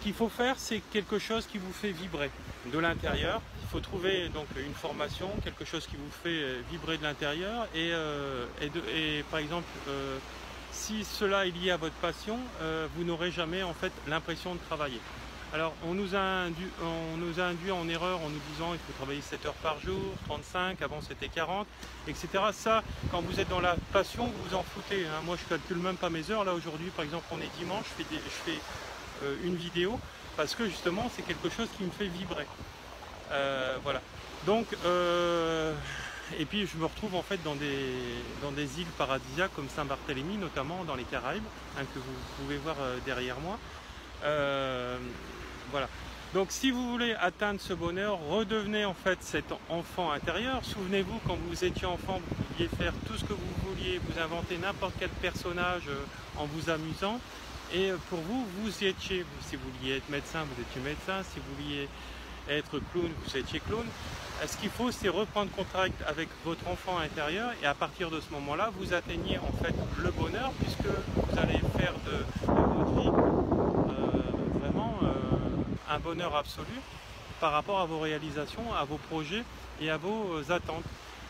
qu'il faut faire, c'est quelque chose qui vous fait vibrer de l'intérieur. Il faut trouver donc une formation, quelque chose qui vous fait vibrer de l'intérieur. Et par exemple, si cela est lié à votre passion, vous n'aurez jamais en fait l'impression de travailler. Alors on nous a induit en erreur en nous disant il faut travailler 7 heures par jour, 35, avant c'était 40, etc. Ça, quand vous êtes dans la passion, vous vous en foutez, hein. Moi je calcule même pas mes heures. Là aujourd'hui par exemple on est dimanche, je fais une vidéo parce que justement c'est quelque chose qui me fait vibrer. Voilà. Donc et puis je me retrouve en fait dans des îles paradisiaques comme Saint-Barthélemy, notamment dans les Caraïbes, hein, que vous pouvez voir derrière moi. Voilà. Donc si vous voulez atteindre ce bonheur, redevenez en fait cet enfant intérieur. Souvenez-vous, quand vous étiez enfant, vous pouviez faire tout ce que vous vouliez, vous inventer n'importe quel personnage en vous amusant. Et pour vous, vous y étiez. Si vous vouliez être médecin, vous étiez médecin. Si vous vouliez être clown, vous étiez clown. Ce qu'il faut, c'est reprendre contact avec votre enfant intérieur. Et à partir de ce moment-là, vous atteignez en fait le bonheur, puisque vous allez faire de votre vie vraiment un bonheur absolu par rapport à vos réalisations, à vos projets et à vos attentes.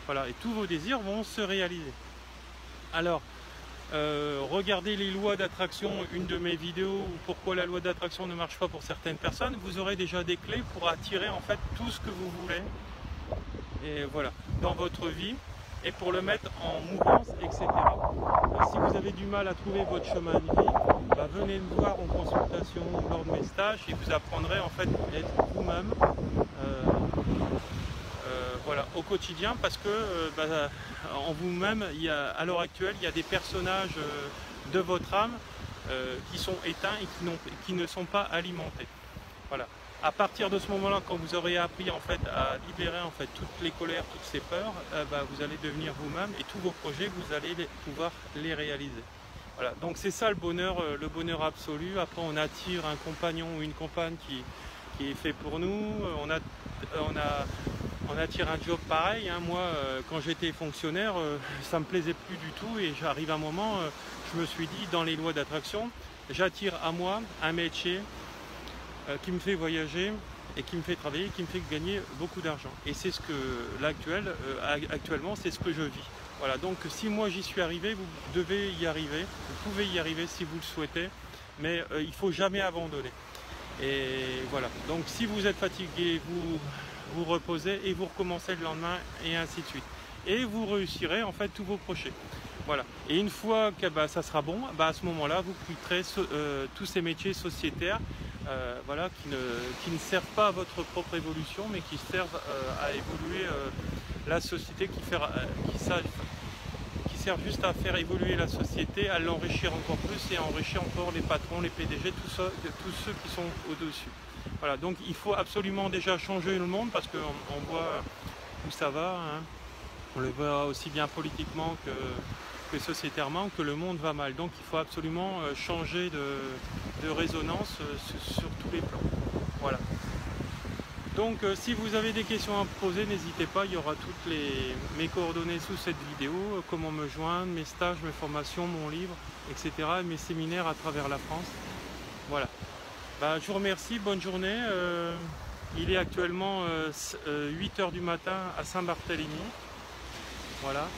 Voilà, et tous vos désirs vont se réaliser. Alors, regardez les lois d'attraction, une de mes vidéos, ou pourquoi la loi d'attraction ne marche pas pour certaines personnes. Vous aurez déjà des clés pour attirer en fait tout ce que vous voulez, et voilà, dans votre vie, et pour le mettre en mouvance, etc. Si vous avez du mal à trouver votre chemin de vie, venez me voir en consultation lors de mes stages et vous apprendrez en fait à être vous-même voilà, au quotidien, parce que en vous-même, à l'heure actuelle, il y a des personnages de votre âme qui sont éteints et qui ne sont pas alimentés. Voilà. À partir de ce moment-là, quand vous aurez appris en fait à libérer en fait toutes les colères, toutes ces peurs, vous allez devenir vous-même, et tous vos projets, vous allez pouvoir les réaliser. Voilà. Donc c'est ça le bonheur absolu. Après, on attire un compagnon ou une compagne qui est fait pour nous. On attire un job pareil, hein. Moi, quand j'étais fonctionnaire, ça me plaisait plus du tout, et j'arrive à un moment, je me suis dit, dans les lois d'attraction, j'attire à moi un métier qui me fait voyager et qui me fait travailler, qui me fait gagner beaucoup d'argent. Et c'est ce que actuellement, c'est ce que je vis. Voilà, donc si moi j'y suis arrivé, vous devez y arriver, vous pouvez y arriver si vous le souhaitez, mais il ne faut jamais abandonner. Et voilà, donc si vous êtes fatigué, vous reposez et vous recommencez le lendemain, et ainsi de suite. Et vous réussirez en fait tous vos projets. Voilà. Et une fois que ça sera bon, à ce moment-là, vous quitterez tous ces métiers sociétaires, voilà, qui ne servent pas à votre propre évolution, mais qui servent à évoluer la société, qui servent juste à faire évoluer la société, à l'enrichir encore plus et à enrichir encore les patrons, les PDG, tous ceux qui sont au-dessus. Voilà, donc il faut absolument déjà changer le monde, parce qu'on voit où ça va, hein. On le voit aussi bien politiquement que sociétairement, que le monde va mal. Donc il faut absolument changer de résonance sur tous les plans. Voilà. Donc si vous avez des questions à me poser, n'hésitez pas, il y aura toutes mes coordonnées sous cette vidéo, comment me joindre, mes stages, mes formations, mon livre, etc. et mes séminaires à travers la France. Voilà. Je vous remercie, bonne journée. Il est actuellement 8 h du matin à Saint-Barthélemy. Voilà.